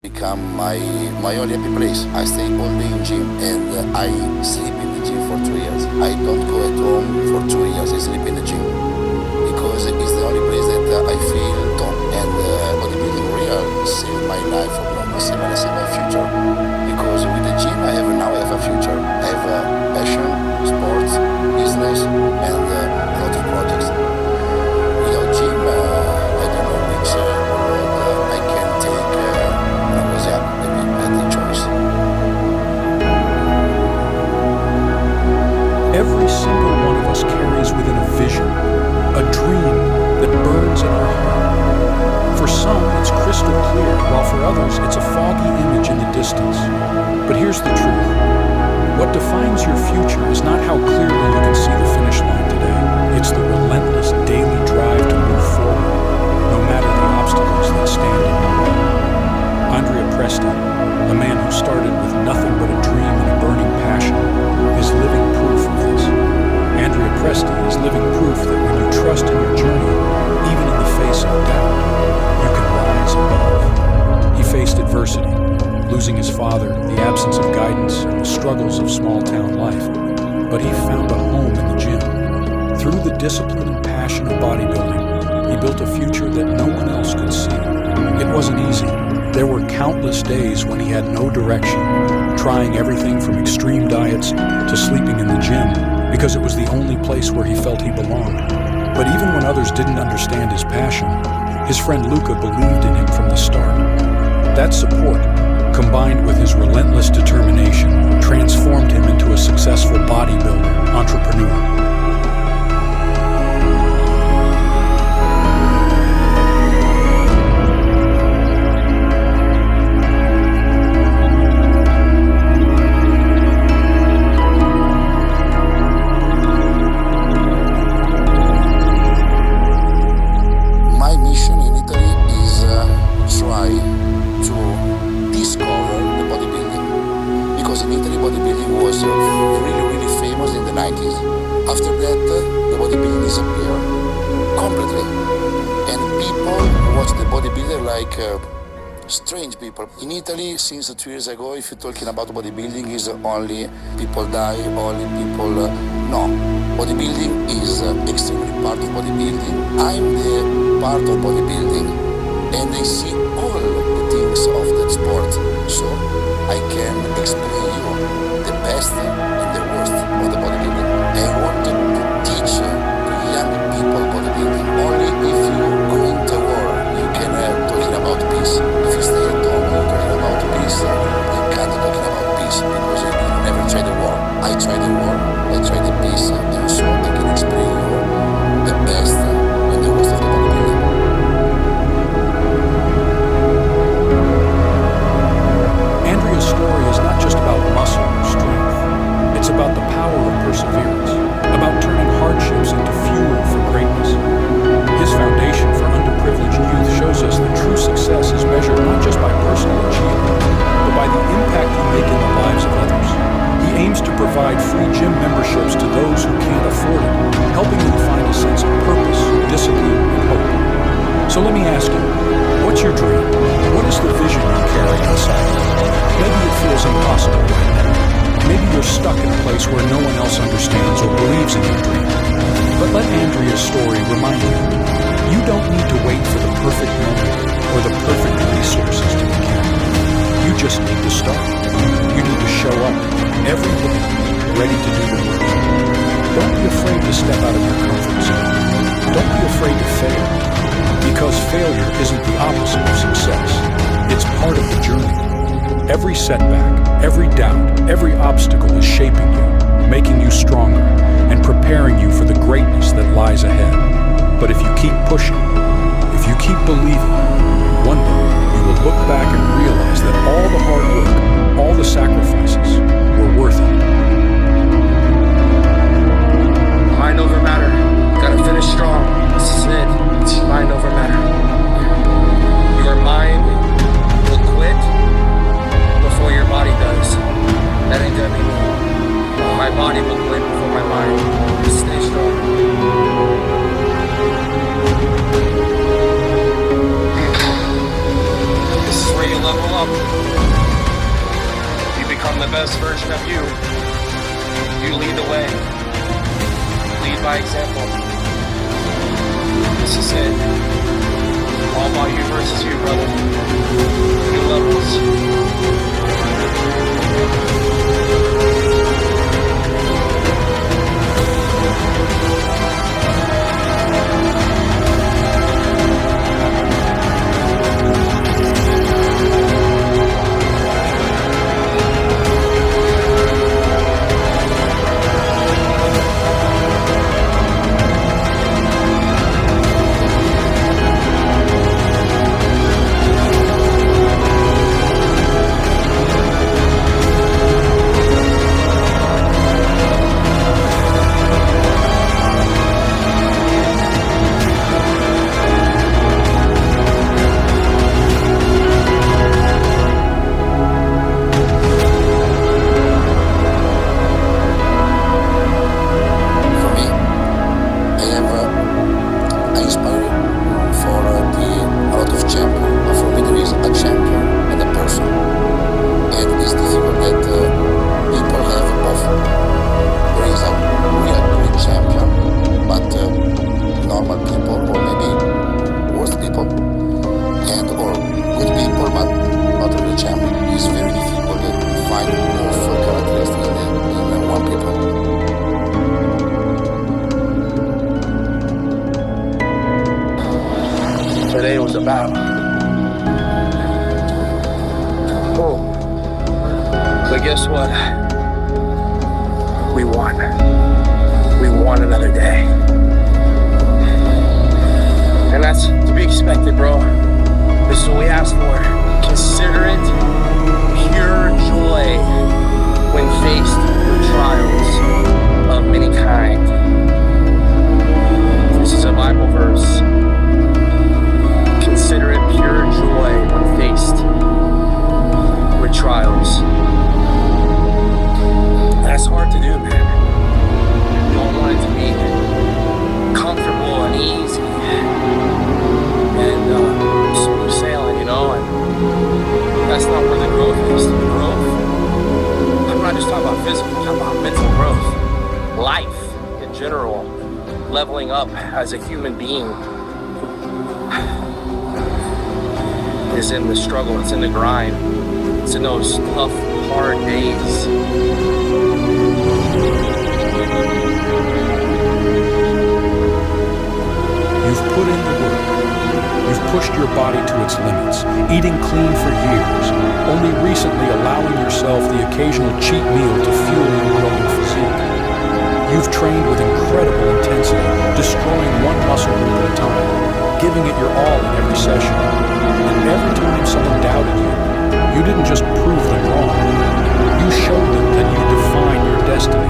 become my only happy place. I stay all day in gym and I sleep in the gym for 2 years. I don't go at home for 2 years. I sleep in the gym because it's the only place that I feel calm. And bodybuilding real saved my life for long. Saved my future because with the gym I have a future. I have a passion, sports, business, and a lot of projects. Without gym, I don't know which road I can take when I was young. Maybe that choice. Every single one of us carries within a vision, a dream that burns in our heart. For some, it's crystal clear, while for others, it's a foggy image in the distance. But here's the truth. What defines your future is not how clearly you can see the finish line today. It's the relentless daily drive to move forward, no matter the obstacles that stand in your way. Andrea Presti, a man who started with nothing but a dream and a burning passion, is living proof of this. Andrea Presti is living proof that when you trust in your journey, even in the face of doubt, you can rise above. He faced adversity, losing his father, the absence of guidance, and the struggles of small-town life. But he found a home in the gym. Through the discipline and passion of bodybuilding, he built a future that no one else could see. It wasn't easy. There were countless days when he had no direction, trying everything from extreme diets to sleeping in the gym, because it was the only place where he felt he belonged. But even when others didn't understand his passion, his friend Luca believed in him from the start. That support, combined with his relentless determination, transformed him into a successful bodybuilder, entrepreneur. My mission in Italy is try to discover the bodybuilding, because in Italy bodybuilding was really famous in the 90s. After that the bodybuilding disappeared completely and people watch the bodybuilder like strange people. In Italy since 2 years ago, if you're talking about bodybuilding, is only people die, only people no. Bodybuilding is extremely part of bodybuilding. I'm the part of bodybuilding and I see all the things of that sport, so I can explain you the best and the worst of the bodybuilding. I wanted to teach to young people bodybuilding. Only if you go into war, you can talking about peace. If you stay at home, you're talking about peace. You can't talking about peace because you never try the war. I tried the war, I tried the peace, and so I can explain you the best and the worst of the bodybuilding. Andrea's story is not just about muscle or strength. It's about the power of perseverance, about turning hardships into fuel for greatness. His foundation for underprivileged youth shows us that true success is measured not just by personal achievement, but by the impact you make in the lives of others. He aims to provide free gym memberships to those who can't afford it, helping them find a sense of purpose, discipline, and hope. So let me ask you, what's your dream? What is the vision you carry inside you? Maybe it feels impossible right now. Maybe you're stuck in a place where no one else understands or believes in your dream. But let Andrea's story remind you, you don't need to wait for the perfect moment or the perfect resources to begin. You just need to start. You need to show up every day, ready to do the work. Don't be afraid to step out of your comfort zone. Don't be afraid to fail, because failure isn't the opposite of success. It's part of the journey. Every setback, every doubt, every obstacle is shaping you, making you stronger, and preparing you for the greatness that lies ahead. But if you keep pushing, if you keep believing, one day you will look back and realize that all the hard work, all the sacrifices were worth it. Mind over matter. Gotta finish strong. This is it. It's mind over matter. Your mind will quit before your body does. That ain't gonna be me. My body will quit before my mind. Stay strong. This is where you level You become the best version of you. You lead the way. Lead by example. This is it. All about you versus you, brother. New levels. Today was a battle. Oh, but guess what? We won. We won another day. And that's to be expected, bro. This is what we asked for. Consider it pure joy when faced with trials of many kind. This is a Bible verse. Consider it pure joy when faced with trials. That's hard to do, man. You don't want it to be comfortable and easy and smooth sailing, you know? And that's not where the growth is. The growth, I'm not just talking about physical, I'm talking about mental growth. Life in general, leveling up as a human being is in the struggle, it's in the grind, it's in those tough, hard days. You've put in the work. You've pushed your body to its limits, eating clean for years, only recently allowing yourself the occasional cheat meal to fuel your growing physique. You've trained with incredible intensity, destroying one muscle group at a time, giving it your all in every session. And every time someone doubted you, you didn't just prove them wrong. You showed them that you define your destiny.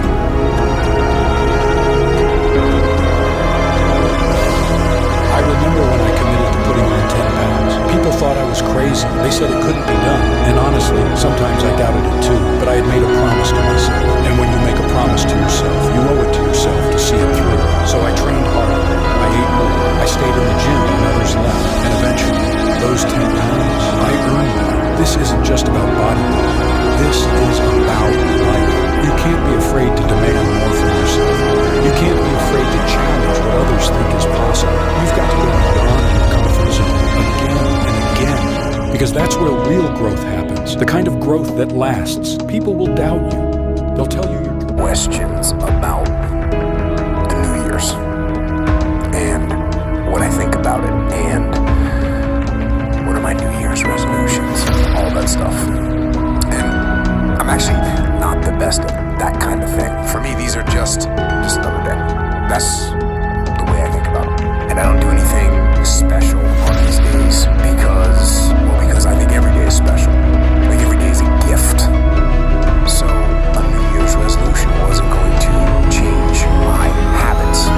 I remember when I committed to putting on 10 pounds. People thought I was crazy. They said it couldn't be done. And honestly, sometimes I doubted it too. But I had made a promise to myself. And when you make a promise to yourself, you owe it to yourself to see it through. So I trained harder. I ate more. I stayed in the gym when others left. And eventually, those 10 pounds, I earned them. This isn't just about bodybuilding. This is about life. You can't be afraid to demand more from yourself. You can't be afraid to challenge what others think is possible. You've got to go beyond your comfort zone again and again, because that's where real growth happens, the kind of growth that lasts. People will doubt you. They'll tell you you're questions about the New Year's and what I think about it and what are my New Year's resolutions, all that stuff. And I'm actually not the best at that kind of thing. For me, these are just another day. That's the way I think about it. And I don't do anything special on these days because I think every day is special. Like every day is a gift. So a New Year's resolution wasn't going to change my habits.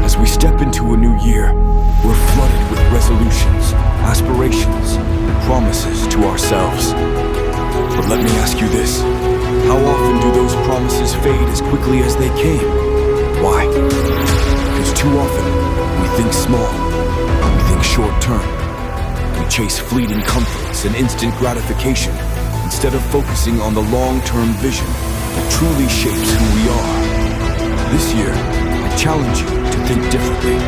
As we step into a new year, we're flooded with resolutions, aspirations, promises to ourselves. But let me ask you this. promises fade as quickly as they came. Why? Because too often, we think small, we think short-term. We chase fleeting comforts and instant gratification instead of focusing on the long-term vision that truly shapes who we are. This year, I challenge you to think differently.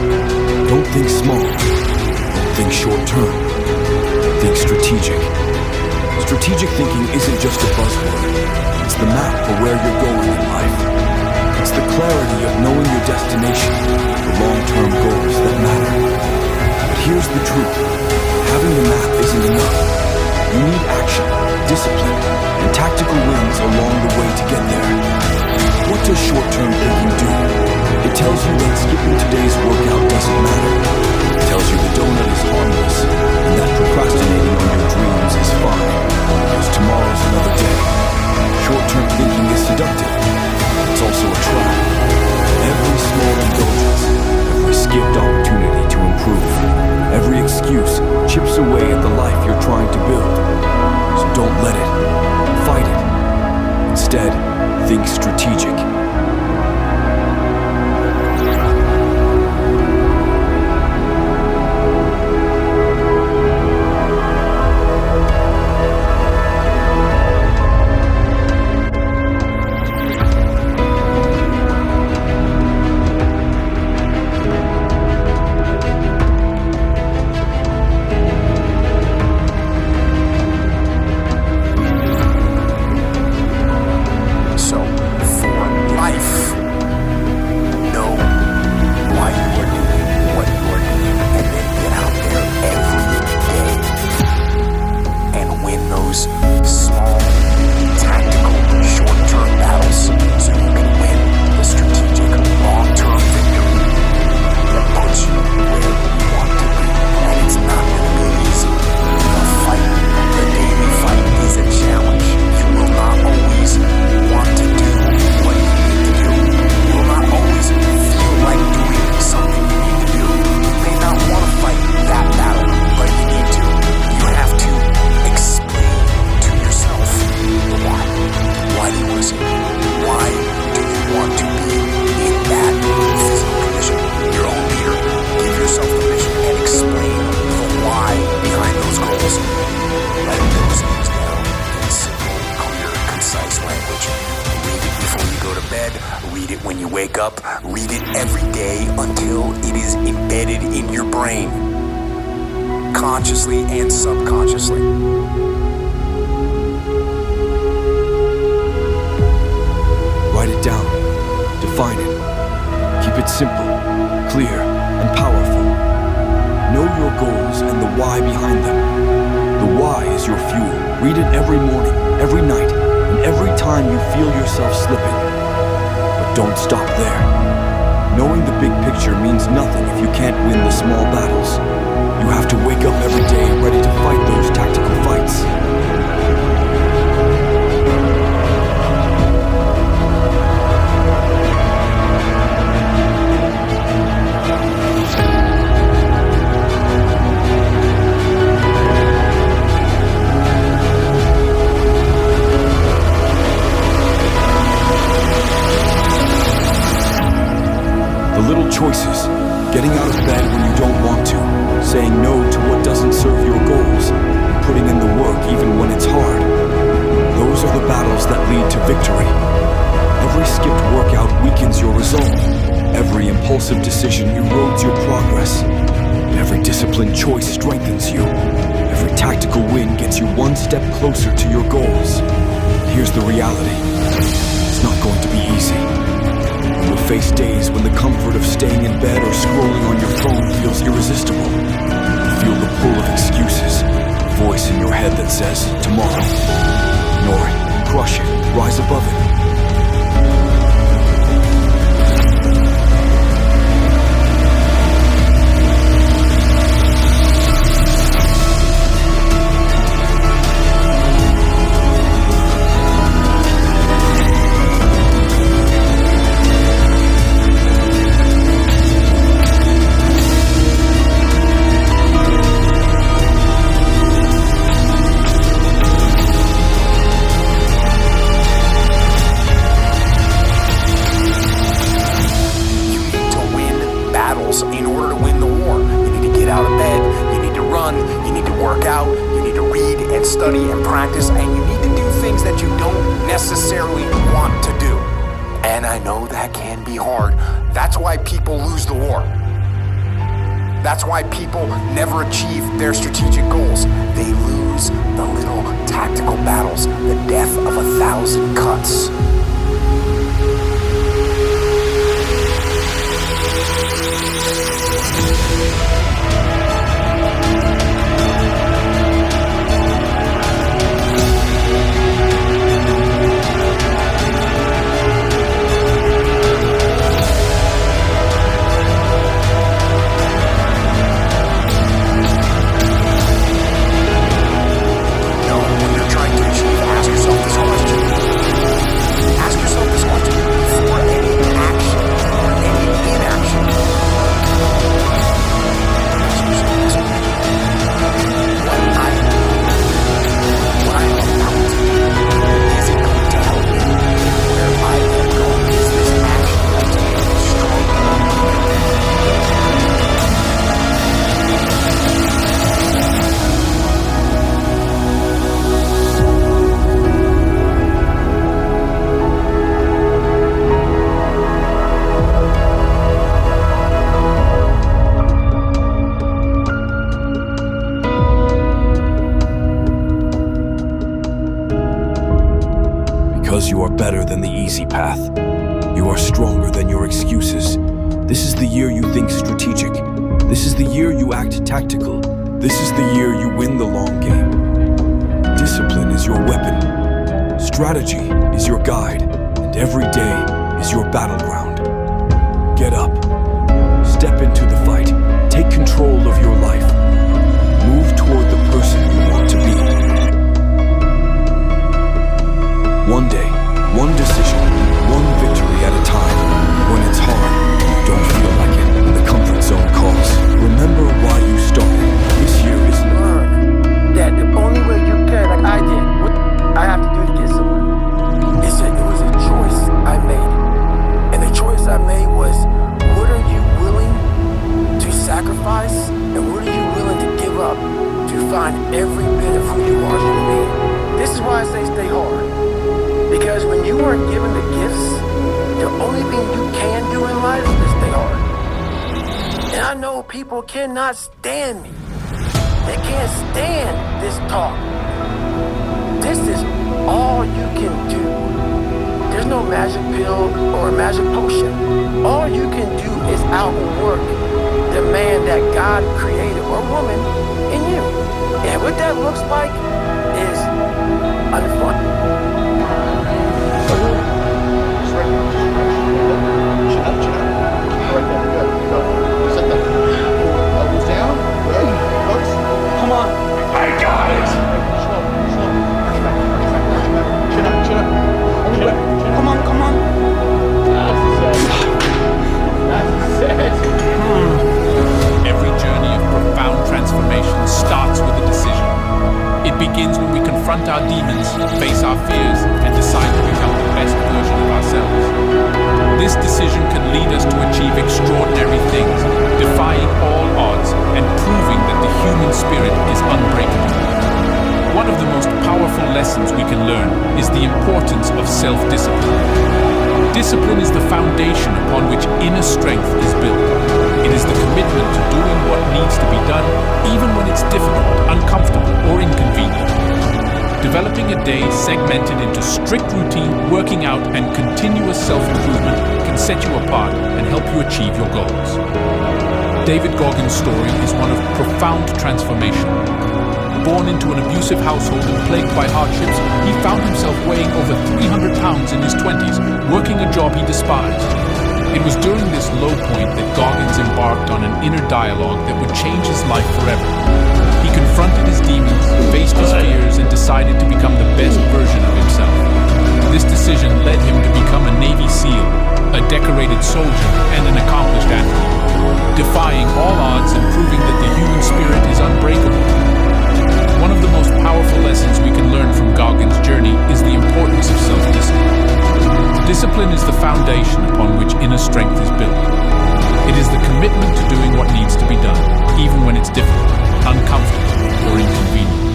Don't think small. Don't think short-term. Think strategic. Strategic thinking isn't just a buzzword. It's the map for where you're going in life. It's the clarity of knowing your destination, the long-term goals that matter. But here's the truth. Having the map isn't enough. You need action, discipline, and tactical wins along the way to get there. What does short-term thinking do? It tells you that skipping today's workout doesn't matter. It tells you the donut is harmless, and that procrastinating on your dreams is fine, because tomorrow's another day. Short-term thinking is seductive. It's also a trap. Every small indulgence, every skipped opportunity to improve, every excuse chips away at the life you're trying to build. So don't let it. Fight it. Instead, think strategic. Consciously and subconsciously. Write it down. Define it. Keep it simple, clear, and powerful. Know your goals and the why behind them. The why is your fuel. Read it every morning, every night, and every time you feel yourself slipping. But don't stop there. Knowing the big picture means nothing if you can't win the small battles. You have to wake up every day ready to fight those tactical fights. The little choices, getting out of bed when you don't want to, saying no to what doesn't serve your goals, and putting in the work even when it's hard. Those are the battles that lead to victory. Every skipped workout weakens your resolve. Every impulsive decision erodes your progress. Every disciplined choice strengthens you. Every tactical win gets you one step closer to your goals. Here's the reality. It's not going to be easy. You will face days when the comfort of staying in bed or scrolling on your phone feels irresistible. You feel the pull of excuses, a voice in your head that says, tomorrow. Ignore it, crush it, rise above it. I know that can be hard. That's why people lose the war. That's why people never achieve their strategic goals. They lose the little tactical battles, the death of 1,000 cuts. Because you are better than the easy path. You are stronger than your excuses. This is the year you think strategic. This is the year you act tactical. This is the year you win the long game. Discipline is your weapon. Strategy is your guide. And every day is your battleground. Get up. Step into the fight. Take control of your life. Move toward the person you want to be. One day, one decision, one victory at a time. When it's hard, don't feel like it. When the comfort zone calls, remember why you started. This year is learn that the only way you can, like I did, what I have to do to get somewhere, it was a choice I made. And the choice I made was, what are you willing to sacrifice, and what are you willing to give up to find every bit of who you are as a human being? This is why I say stay hard. Because when you weren't given the gifts, the only thing you can do in life is stay hard. And I know people cannot stand me. They can't stand this talk. This is all you can do. There's no magic pill or a magic potion. All you can do is outwork the man that God created, or woman, in you. And what that looks like is unfun. Come on. I got it. Come on. Every journey of profound transformation starts with a decision. It begins when we confront our demons, face our fears, and decide to become the best version of ourselves. This decision can lead us to achieve extraordinary things, defying all odds and proving that the human spirit is unbreakable. One of the most powerful lessons we can learn is the importance of self-discipline. Discipline is the foundation upon which inner strength is built. It is the commitment to doing what needs to be done, even when it's difficult, uncomfortable, or inconvenient. Developing a day segmented into strict routine, working out, and continuous self-improvement can set you apart and help you achieve your goals. David Goggins' story is one of profound transformation. Born into an abusive household and plagued by hardships, he found himself weighing over 300 pounds in his 20s, working a job he despised. It was during this low point that Goggins embarked on an inner dialogue that would change his life forever. He confronted his demons, faced his fears, and decided to become the best version of himself. This decision led him to become a Navy SEAL, a decorated soldier, and an accomplished athlete, defying all odds and proving that the human spirit is unbreakable. One of the most powerful lessons we can learn from Goggins' journey is the importance of self-discipline. Discipline is the foundation upon which inner strength is built. It is the commitment to doing what needs to be done, even when it's difficult, uncomfortable, or inconvenient.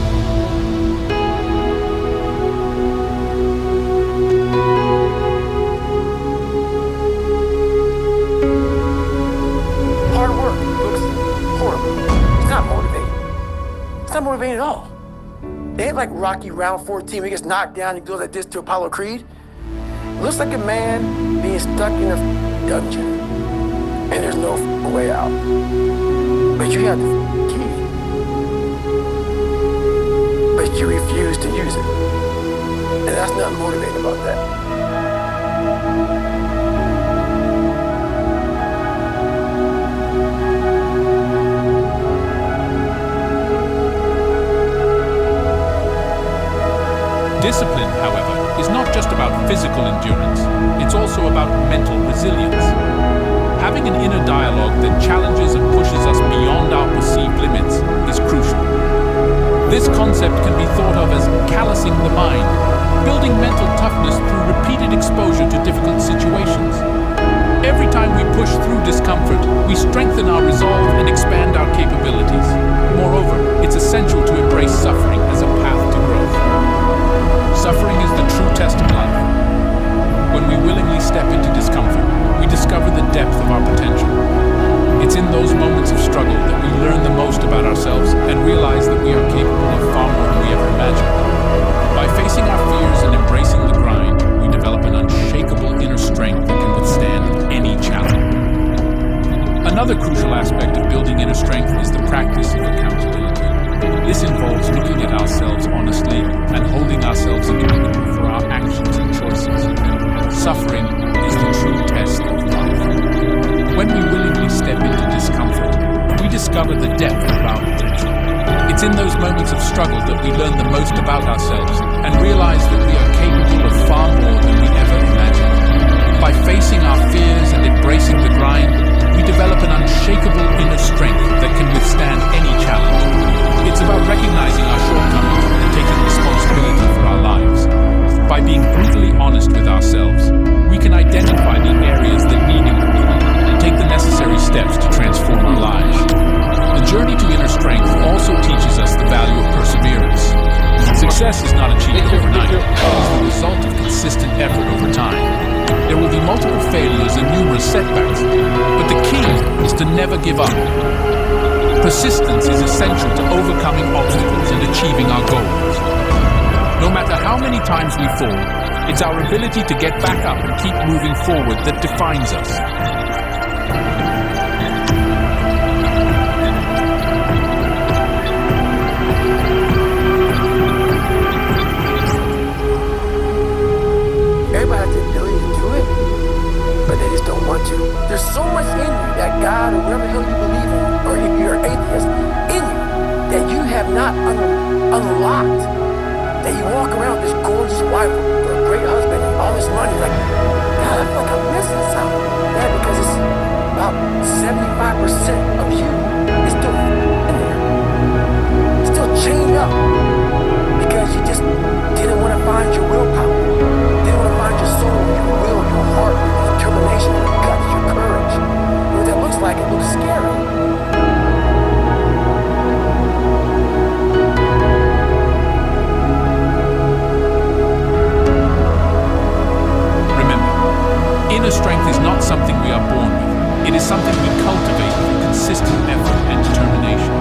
ain't at all. It ain't like Rocky round 14 where he gets knocked down and goes like this to Apollo Creed. It looks like a man being stuck in a dungeon and there's no way out. But you have the key. But you refuse to use it. And that's nothing motivating about that. Discipline, however, is not just about physical endurance, it's also about mental resilience. Having an inner dialogue that challenges and pushes us beyond our perceived limits is crucial. This concept can be thought of as callousing the mind, building mental toughness through repeated exposure to difficult situations. Every time we push through discomfort, we strengthen our resolve and expand our capabilities. Moreover, it's essential to embrace suffering as a path to growth. Suffering is the true test of life. When we willingly step into discomfort, we discover the depth of our potential. It's in those moments of struggle that we learn the most about ourselves and realize that we are capable of far more than we ever imagined. By facing our fears and embracing the grind, we develop an unshakable inner strength that can withstand any challenge. Another crucial aspect of building inner strength is the practice of accountability. This involves looking at ourselves honestly and holding ourselves accountable for our actions and choices. Suffering is the true test of life. When we willingly step into discomfort, we discover the depth of our potential. It's in those moments of struggle that we learn the most about ourselves and realize that we are capable of far more than we ever imagined. By facing our fears and embracing the grind, we develop an unshakable inner strength that can withstand any challenge. It's about recognizing our shortcomings and taking responsibility for our lives. By being brutally honest with ourselves, we can identify the areas that need improvement and take the necessary steps to transform our lives. The journey to inner strength also teaches us the value of perseverance. Success is not achieved overnight. It is the result of consistent effort over time. There will be multiple failures and numerous setbacks, but the key is to never give up. Persistence is essential to overcoming obstacles and achieving our goals. No matter how many times we fall, it's our ability to get back up and keep moving forward that defines us. Everybody has the ability to do it, but they just don't want to. There's so much in you, that God or whatever the hell you believe in, or if you're an atheist, in you, that you have not unlocked. That you walk around with this gorgeous wife or a great husband and all this money, like, God, I feel like I'm missing something. Yeah, because it's about 75% of you is still in there. It's still chained up. Because you just didn't want to find your willpower. Didn't want to find your soul, your will, your heart, your determination, your guts, your courage. And what that looks like, it looks scary. Inner strength is not something we are born with. It is something we cultivate through consistent effort and determination.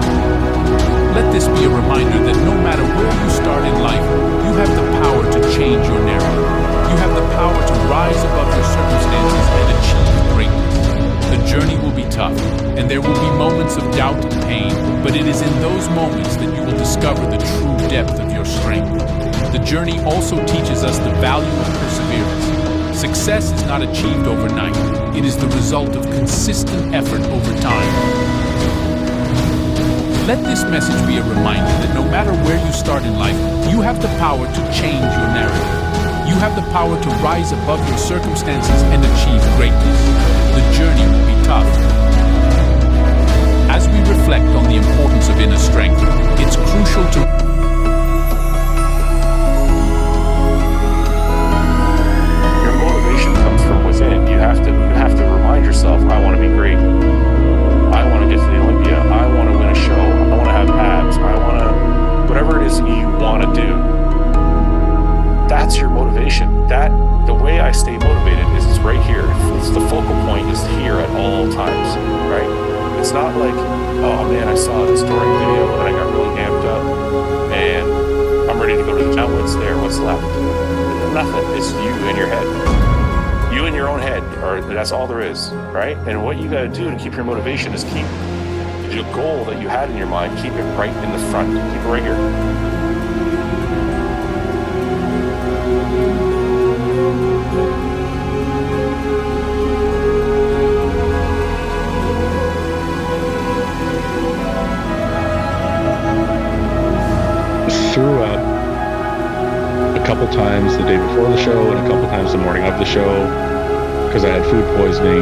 Let this be a reminder that no matter where you start in life, you have the power to change your narrative. You have the power to rise above your circumstances and achieve greatness. The journey will be tough, and there will be moments of doubt and pain, but it is in those moments that you will discover the true depth of your strength. The journey also teaches us the value of perseverance. Success is not achieved overnight. It is the result of consistent effort over time. Let this message be a reminder that no matter where you start in life, you have the power to change your narrative. You have the power to rise above your circumstances and achieve greatness. The journey will be tough. As we reflect on the importance of inner strength, it's crucial to You have to remind yourself, I want to be great. I want to get to the Olympia. I want to win a show. I want to have abs. I want to, whatever it is you want to do. That's your motivation. The way I stay motivated is right here. It's the focal point is here at all times, right? It's not like, oh man, I saw this touring video and I got really amped up and I'm ready to go to the town. What's there? What's left? Nothing. It's you in your head. You in your own head, or that's all there is, right? And what you got to do to keep your motivation is keep the goal that you had in your mind, keep it right in the front. Keep it right here. Threw up a couple times the day before the show and a couple times the morning of the show because I had food poisoning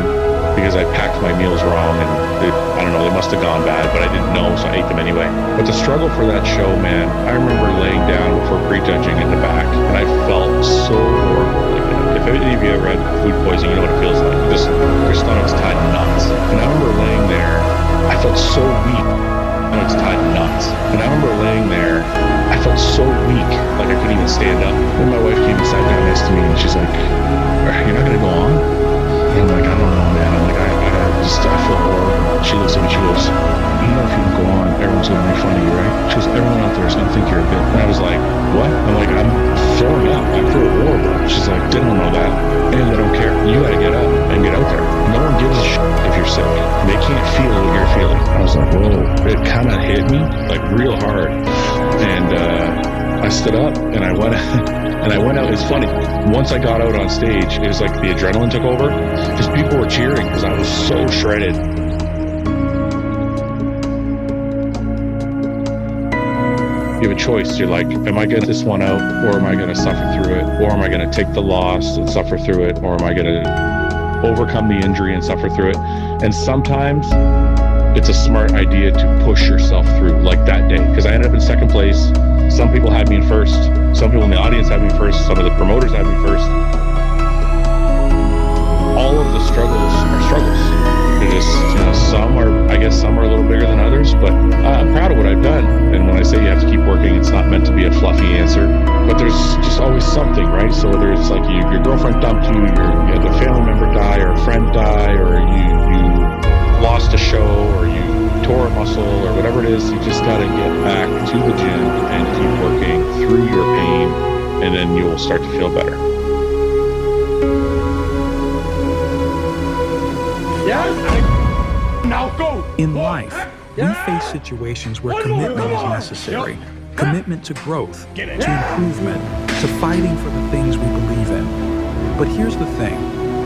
because I packed my meals wrong and I don't know, they must have gone bad, but I didn't know, so I ate them anyway. But the struggle for that show, man, I remember laying down before prejudging in the back and I felt so horrible. Like, if any of you ever had food poisoning, you know what it feels like. Your stomach's tied to knots. And I remember laying there, I felt so weak. It's tied to knots. And I remember laying there, I felt so weak, like I couldn't even stand up. And my wife came and sat down next to me and she's like, "You're not gonna go on?" And I'm like, "I don't know, man." I'm like, I feel horrible. She looks at me, she goes, "You know if you can go on, everyone's gonna make fun of you, right?" She goes, "Everyone out there is gonna think you're a bitch." And I was like, "What?" I'm like, "I'm throwing up. I feel horrible." She's like, "They don't know that. And they don't care. You gotta get up and get out there. No one gives a shit if you're sick. They can't feel what you're feeling." I was like, whoa. It kind of hit me, like real hard. And I stood up and I went and I went out. It's funny. Once I got out on stage, it was like the adrenaline took over because people were cheering because I was so shredded. You have a choice. You're like, am I getting this one out, or am I going to suffer through it? Or am I going to take the loss and suffer through it? Or am I going to overcome the injury and suffer through it? And sometimes it's a smart idea to push yourself through, like that day. Because I ended up in second place. Some people had me in first. Some people in the audience had me in first. Some of the promoters had me first. All of the struggles are struggles. They're just, some are a little bigger than others, but I'm proud of what I've done. And when I say you have to keep working, it's not meant to be a fluffy answer, but there's just always something, right? So whether it's like your girlfriend dumped you, you had a family member die, or a friend die, or you lost a show, or you tore a muscle, or whatever it is, you just got to get back to the gym and keep working through your pain, and then you will start to feel better. In life, we face situations where commitment is necessary. Commitment to growth, to improvement, to fighting for the things we believe in. But here's the thing,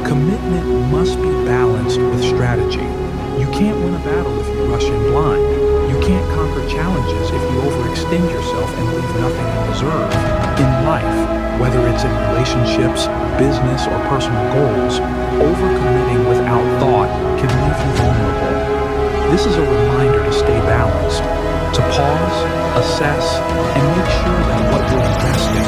commitment must be balanced with strategy. You can't win a battle if you rush in blind. You can't conquer challenges if you overextend yourself and leave nothing in reserve. In life, whether it's in relationships, business, or personal goals, overcommitting without thought can leave you vulnerable. This is a reminder to stay balanced, to pause, assess, and make sure that what you're investing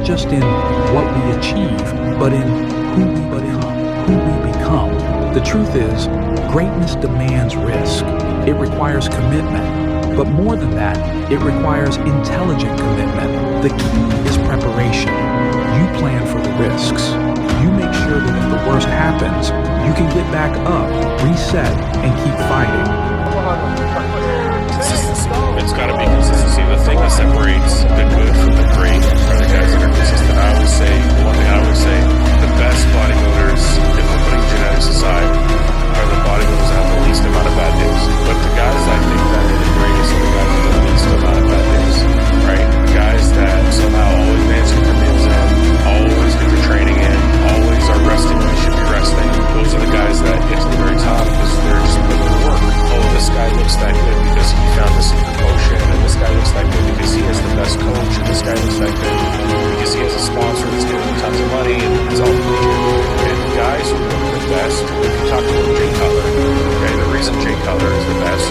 just in what we achieve, but in who we become. The truth is, greatness demands risk. It requires commitment. But more than that, it requires intelligent commitment. The key is preparation. You plan for the risks. You make sure that if the worst happens, you can get back up, reset, and keep fighting. It's got to be consistency. The thing that separates the good from the great are the guys that are consistent. I always say, one thing I always say, the best bodybuilders, if we're putting genetics aside, are the bodybuilders that have the least amount of bad days. But the guys I think that are the greatest are the guys with the least amount of bad days, right? The guys that somehow always manage to get their meals in, always get their training in, always are resting when they should be resting. Those are the guys that get to the very top because they're just putting in the work. he's all legit. And guys who look the best, if you talk to Jay Cutler, okay, the reason Jay Cutler is the best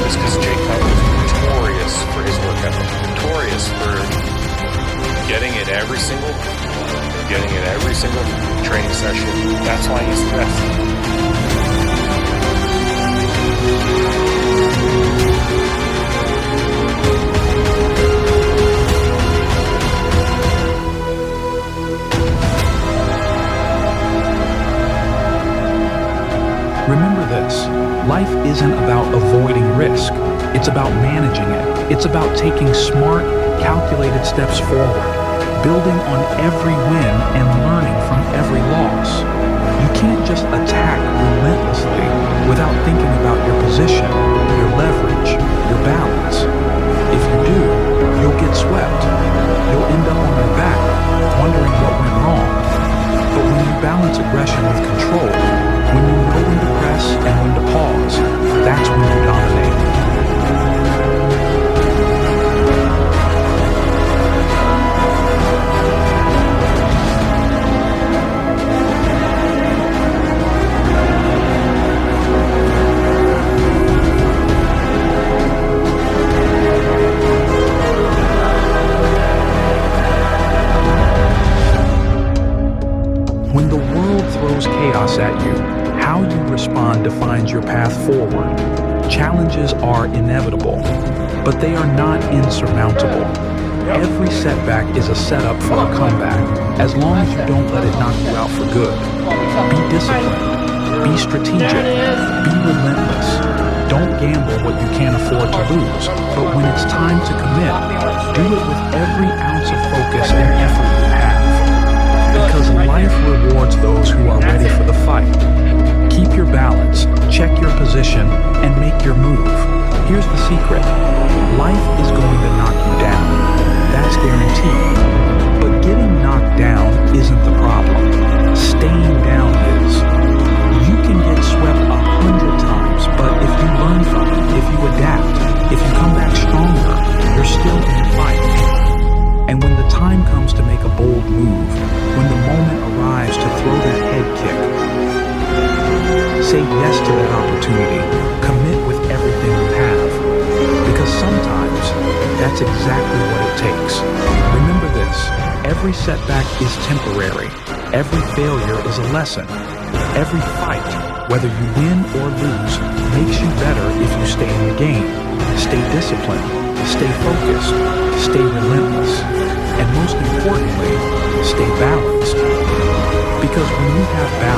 is because Jay Cutler is notorious for his work ethic, notorious for getting it every single training session. That's why he's the best. Remember this, life isn't about avoiding risk. It's about managing it. It's about taking smart, calculated steps forward, building on every win and learning from every loss. You can't just attack relentlessly without thinking about your position, your leverage, your balance. If you do, you'll get swept. You'll end up on your back, wondering what went wrong. But when you balance aggression with control, when you know when to press and when to pause, that's when you dominate. When the world throws chaos at you, how you respond defines your path forward. Challenges are inevitable, but they are not insurmountable. Every setback is a setup for a comeback, as long as you don't let it knock you out for good. Be disciplined, be strategic, be relentless. Don't gamble what you can't afford to lose, but when it's time to commit, do it with every ounce of focus and effort you have. Because life rewards those who are ready for the fight. Keep your balance, check your position, and make your move. Here's the secret. Life is going to knock you down. That's guaranteed. But getting knocked down isn't the problem. Staying down is. You can get swept 100 times, but if you learn from it, if you adapt, if you come back stronger, you're still in the fight. And when the time comes to make a bold move, when the moment arrives to throw that head kick, say yes to that opportunity. Commit with everything you have. Because sometimes, that's exactly what it takes. Remember this, every setback is temporary. Every failure is a lesson. Every fight, whether you win or lose, makes you better if you stay in the game. Stay disciplined. Stay focused. Stay relentless. And most importantly, stay balanced. Because when you have balance,